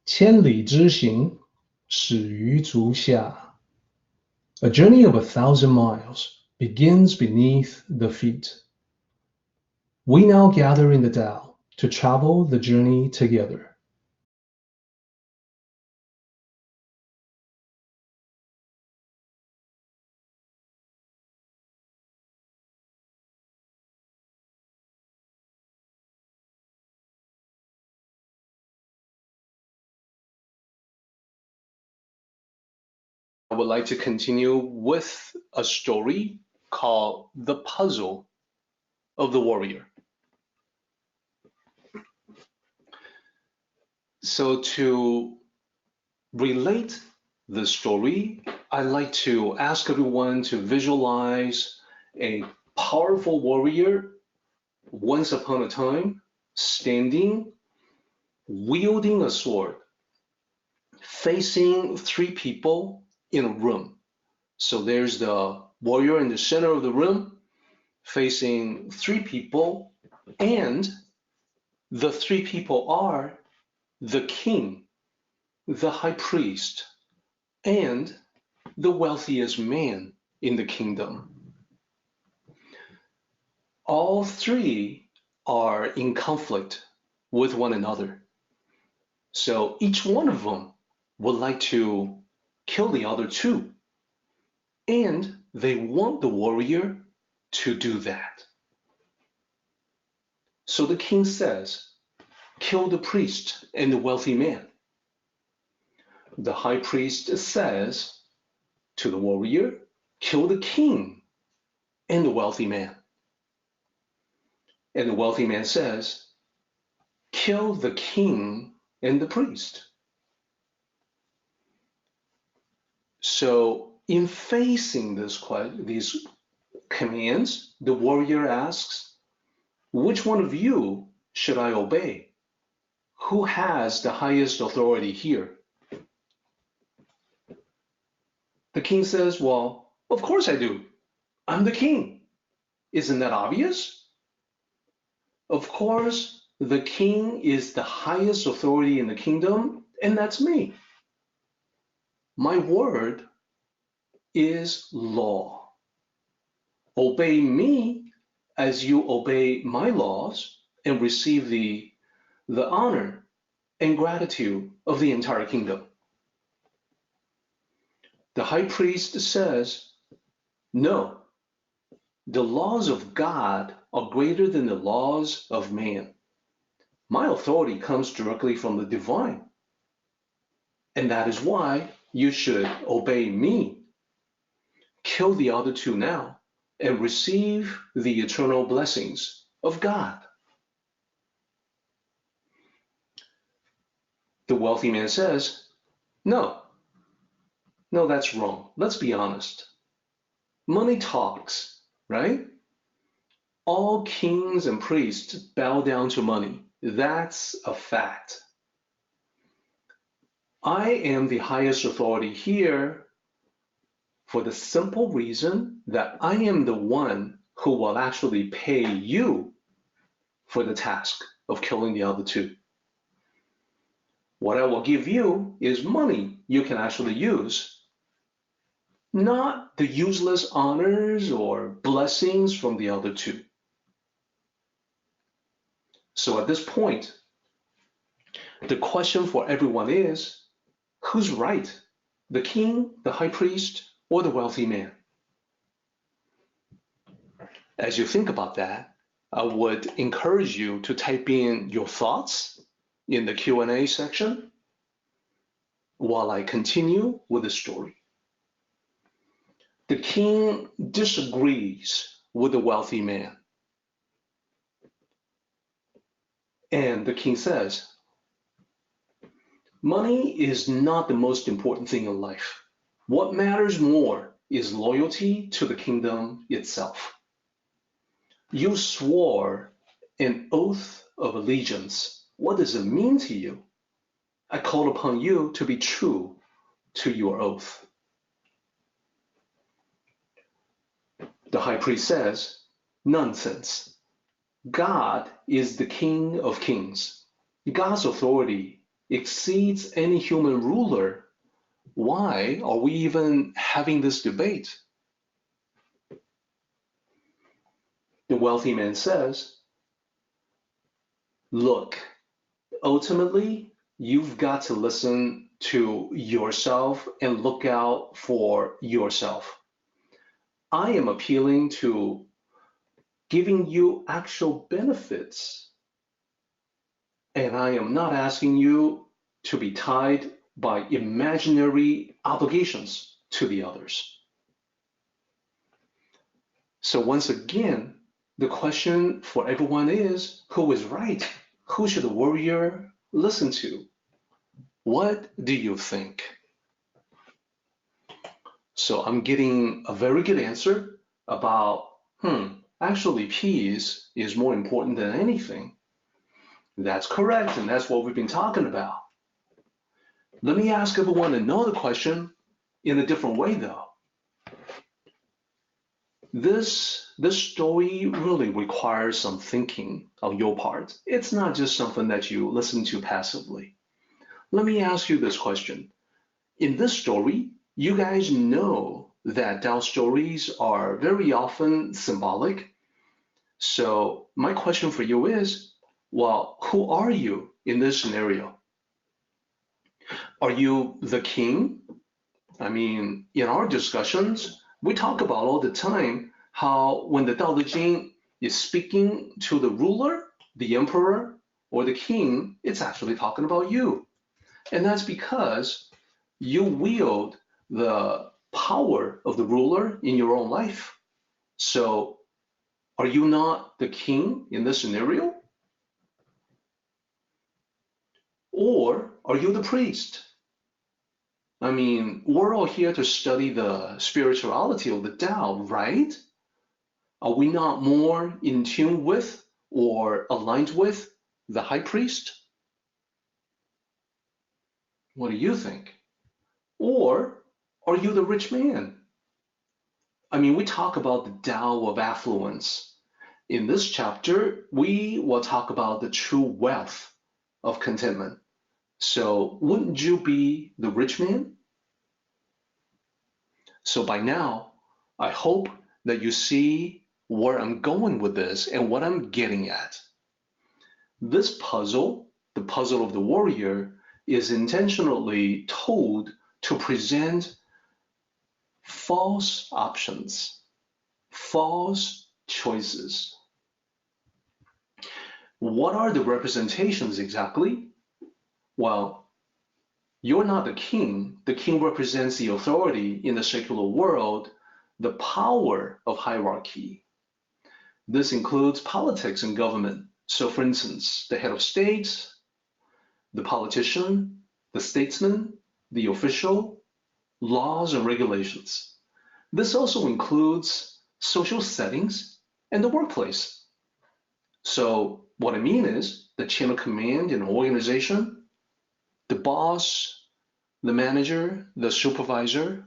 千里之行，始于足下。A journey of 1,000 miles begins beneath the feet. We now gather in the Tao to travel the journey together. I would like to continue with a story called The Puzzle of the Warrior. So to relate the story, I'd like to ask everyone to visualize a powerful warrior once upon a time, standing, wielding a sword, facing three people in a room. So there's the warrior in the center of the room, facing three people, and the three people are the king, the high priest, and the wealthiest man in the kingdom. All three are in conflict with one another. So each one of them would like to kill the other two, and they want the warrior to do that. So the king says, kill the priest and the wealthy man. The high priest says to the warrior, kill the king and the wealthy man. And the wealthy man says, kill the king and the priest. So in facing these commands, the warrior asks, which one of you should I obey? Who has the highest authority here? The king says, well, of course I do. I'm the king. Isn't that obvious? Of course, the king is the highest authority in the kingdom, and that's me. My word is law. Obey me as you obey my laws and receive the honor and gratitude of the entire kingdom. The high priest says, no, the laws of God are greater than the laws of man. My authority comes directly from the divine. And that is why you should obey me. Kill the other two now and receive the eternal blessings of God. The wealthy man says, no, that's wrong. Let's be honest. Money talks, right? All kings and priests bow down to money. That's a fact. I am the highest authority here for the simple reason that I am the one who will actually pay you for the task of killing the other two. What I will give you is money you can actually use, not the useless honors or blessings from the other two. So at this point, the question for everyone is, who's right? The king, the high priest, or the wealthy man? As you think about that, I would encourage you to type in your thoughts in the Q&A section while I continue with the story. The king disagrees with the wealthy man. And the king says, money is not the most important thing in life. What matters more is loyalty to the kingdom itself. You swore an oath of allegiance. What does it mean to you? I call upon you to be true to your oath. The high priest says, nonsense. God is the King of Kings. God's authority exceeds any human ruler, why are we even having this debate? The wealthy man says, look, ultimately, you've got to listen to yourself and look out for yourself. I am appealing to giving you actual benefits, and I am not asking you to be tied by imaginary obligations to the others. So once again, the question for everyone is, who is right? Who should the warrior listen to? What do you think? So I'm getting a very good answer about, actually peace is more important than anything. That's correct, and that's what we've been talking about. Let me ask everyone another question in a different way though. This story really requires some thinking on your part. It's not just something that you listen to passively. Let me ask you this question. In this story, you guys know that Tao stories are very often symbolic. So my question for you is, well, who are you in this scenario? Are you the king? I mean, in our discussions, we talk about all the time how when the Daodejing is speaking to the ruler, the emperor, or the king, it's actually talking about you. And that's because you wield the power of the ruler in your own life. So are you not the king in this scenario? Or are you the priest? I mean, we're all here to study the spirituality of the Tao, right? Are we not more in tune with or aligned with the high priest? What do you think? Or are you the rich man? I mean, we talk about the Tao of affluence. In this chapter, we will talk about the true wealth of contentment. So wouldn't you be the rich man? So by now, I hope that you see where I'm going with this and what I'm getting at. This puzzle, the puzzle of the warrior, is intentionally told to present false options, false choices. What are the representations exactly? Well, you're not the king. The king represents the authority in the secular world, the power of hierarchy. This includes politics and government. So for instance, the head of state, the politician, the statesman, the official, laws and regulations. This also includes social settings and the workplace. So what I mean is the chain of command in an organization, the boss, the manager, the supervisor.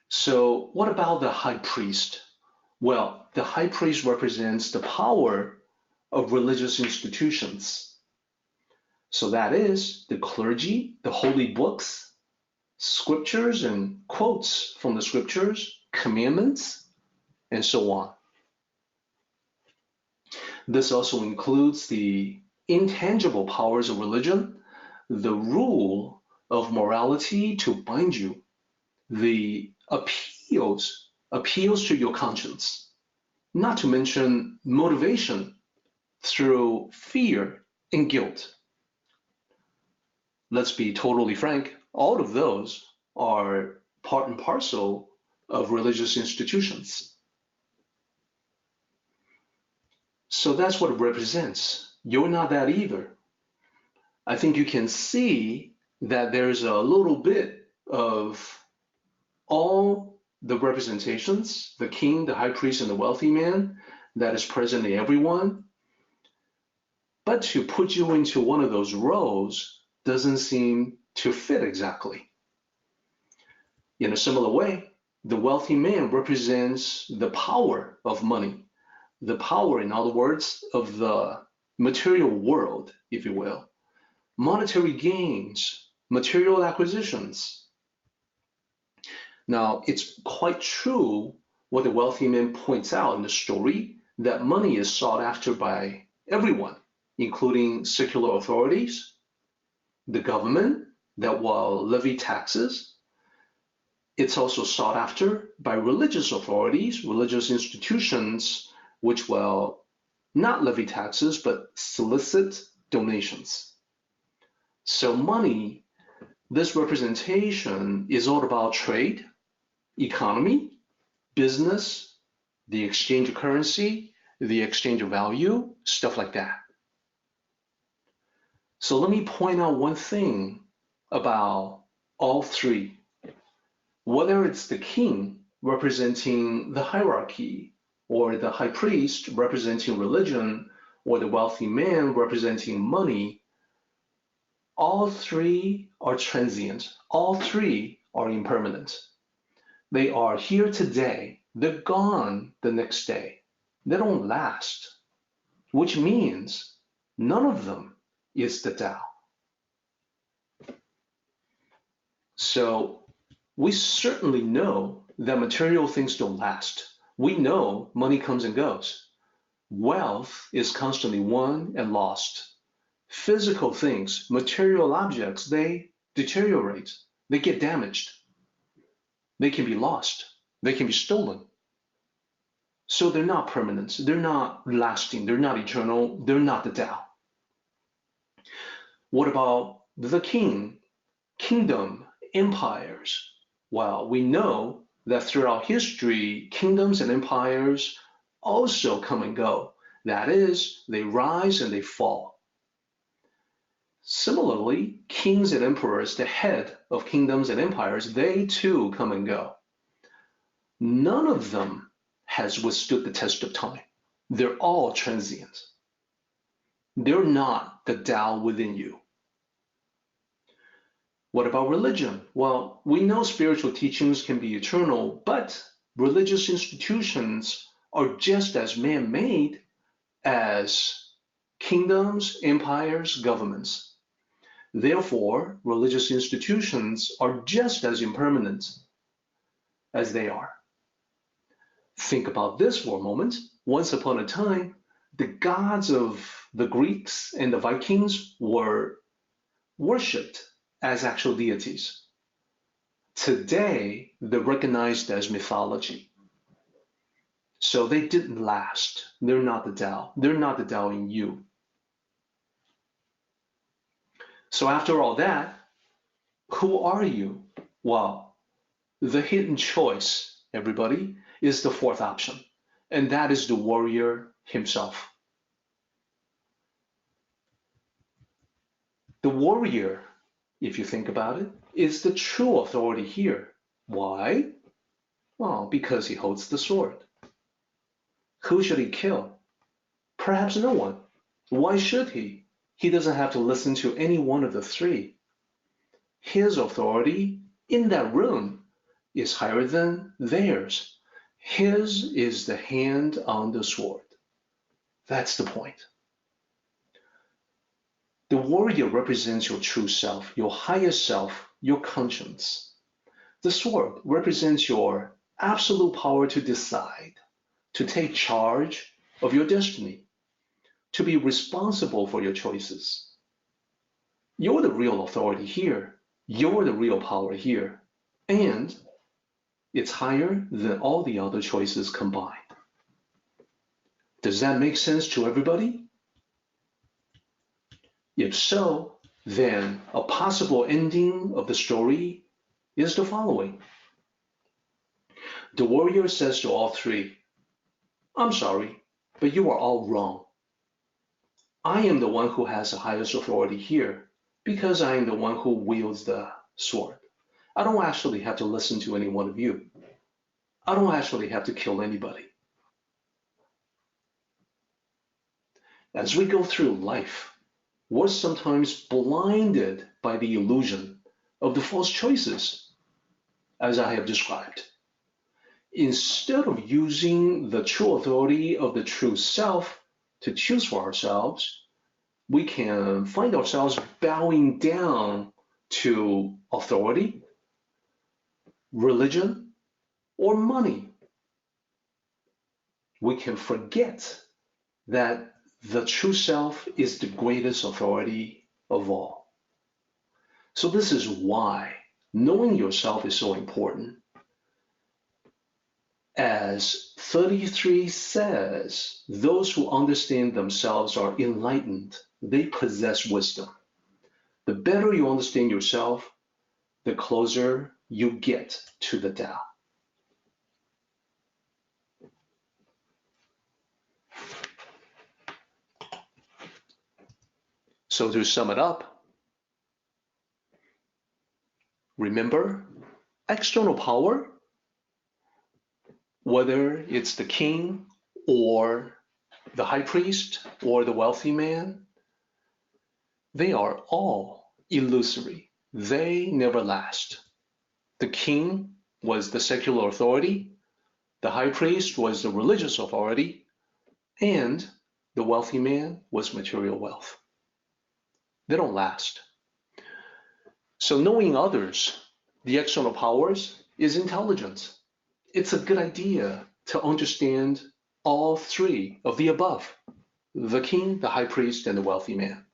So what about the high priest? Well, the high priest represents the power of religious institutions. So that is the clergy, the holy books, scriptures and quotes from the scriptures, commandments, and so on. This also includes the intangible powers of religion, the rule of morality to bind you, the appeals to your conscience, not to mention motivation through fear and guilt. Let's be totally frank, all of those are part and parcel of religious institutions. So that's what it represents. You're not that either. I think you can see that there's a little bit of all the representations, the king, the high priest, and the wealthy man, that is present in everyone. But to put you into one of those roles doesn't seem to fit exactly. In a similar way, the wealthy man represents the power of money, the power, in other words, of the material world, if you will, monetary gains, material acquisitions. Now, it's quite true what the wealthy man points out in the story, that money is sought after by everyone, including secular authorities, the government that will levy taxes. It's also sought after by religious authorities, religious institutions, which will not levy taxes, but solicit donations. So money, this representation is all about trade, economy, business, the exchange of currency, the exchange of value, stuff like that. So let me point out one thing about all three. Whether it's the king representing the hierarchy, or the high priest representing religion, or the wealthy man representing money, all three are transient. All three are impermanent. They are here today. They're gone the next day. They don't last, which means none of them is the Tao. So we certainly know that material things don't last. We know money comes and goes. Wealth is constantly won and lost. Physical things, material objects, they deteriorate, they get damaged. They can be lost, they can be stolen. So they're not permanent, they're not lasting, they're not eternal, they're not the Tao. What about the king, kingdom, empires? Well, we know that throughout history, kingdoms and empires also come and go. That is, they rise and they fall. Similarly, kings and emperors, the head of kingdoms and empires, they too come and go. None of them has withstood the test of time. They're all transient. They're not the Tao within you. What about religion? Well, we know spiritual teachings can be eternal, but religious institutions are just as man-made as kingdoms, empires, governments. Therefore, religious institutions are just as impermanent as they are. Think about this for a moment. Once upon a time, the gods of the Greeks and the Vikings were worshipped as actual deities. Today, they're recognized as mythology. So they didn't last. They're not the Tao. They're not the Tao in you. So after all that, who are you? Well, the hidden choice, everybody, is the fourth option, and that is the warrior himself. The warrior, if you think about it, is the true authority here. Why? Well, because he holds the sword. Who should he kill? Perhaps no one. Why should he? He doesn't have to listen to any one of the three. His authority in that room is higher than theirs. His is the hand on the sword. That's the point. The warrior represents your true self, your highest self, your conscience. The sword represents your absolute power to decide, to take charge of your destiny, to be responsible for your choices. You're the real authority here. You're the real power here. And it's higher than all the other choices combined. Does that make sense to everybody? If so, then a possible ending of the story is the following. The warrior says to all three, I'm sorry, but you are all wrong. I am the one who has the highest authority here because I am the one who wields the sword. I don't actually have to listen to any one of you. I don't actually have to kill anybody. As we go through life, we're sometimes blinded by the illusion of the false choices, as I have described. Instead of using the true authority of the true self to choose for ourselves, we can find ourselves bowing down to authority, religion, or money. We can forget that the true self is the greatest authority of all. So this is why knowing yourself is so important. As 33 says, those who understand themselves are enlightened. They possess wisdom. The better you understand yourself, the closer you get to the Tao. So to sum it up, remember, external power, whether it's the king or the high priest or the wealthy man, they are all illusory. They never last. The king was the secular authority, the high priest was the religious authority, and the wealthy man was material wealth. They don't last. So knowing others, the external powers, is intelligence. It's a good idea to understand all three of the above, the king, the high priest, and the wealthy man.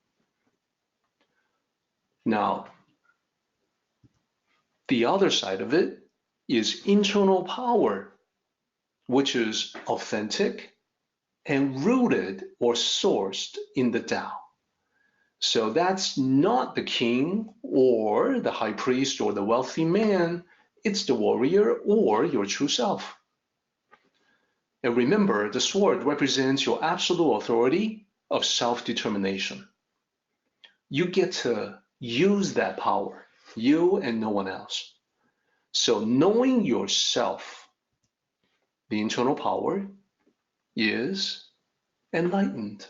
Now, the other side of it is internal power, which is authentic and rooted or sourced in the Tao. So that's not the king or the high priest or the wealthy man, it's the warrior or your true self. And remember, the sword represents your absolute authority of self-determination. You get to use that power, you and no one else. So knowing yourself, the internal power, is enlightened.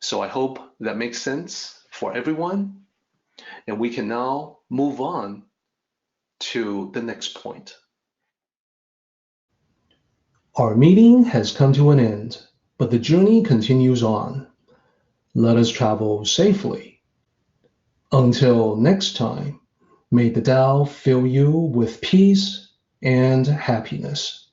So I hope that makes sense for everyone. And we can now move on to the next point. Our meeting has come to an end, but the journey continues on. Let us travel safely. Until next time, may the Tao fill you with peace and happiness.